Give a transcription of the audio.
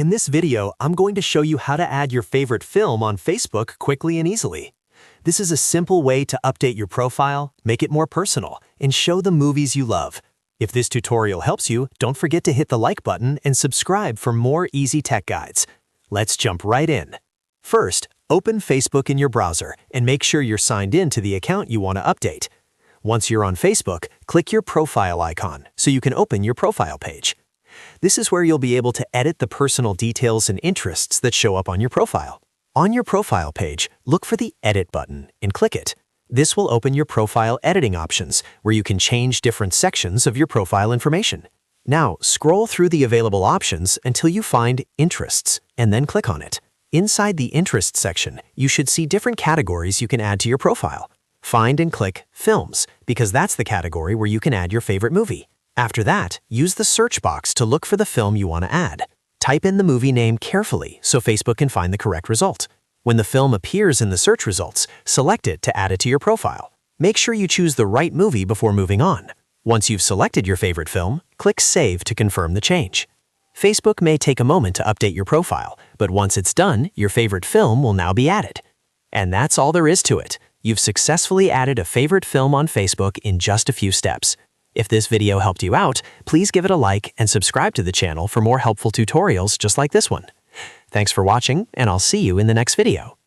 In this video, I'm going to show you how to add your favorite film on Facebook quickly and easily. This is a simple way to update your profile, make it more personal, and show the movies you love. If this tutorial helps you, don't forget to hit the like button and subscribe for more easy tech guides. Let's jump right in. First, open Facebook in your browser and make sure you're signed in to the account you want to update. Once you're on Facebook, click your profile icon so you can open your profile page. This is where you'll be able to edit the personal details and interests that show up on your profile. On your profile page, look for the Edit button and click it. This will open your profile editing options, where you can change different sections of your profile information. Now, scroll through the available options until you find Interests, and then click on it. Inside the Interests section, you should see different categories you can add to your profile. Find and click Films, because that's the category where you can add your favorite movie. After that, use the search box to look for the film you want to add. Type in the movie name carefully so Facebook can find the correct result. When the film appears in the search results, select it to add it to your profile. Make sure you choose the right movie before moving on. Once you've selected your favorite film, click Save to confirm the change. Facebook may take a moment to update your profile, but once it's done, your favorite film will now be added. And that's all there is to it. You've successfully added a favorite film on Facebook in just a few steps. If this video helped you out, please give it a like and subscribe to the channel for more helpful tutorials just like this one. Thanks for watching, and I'll see you in the next video.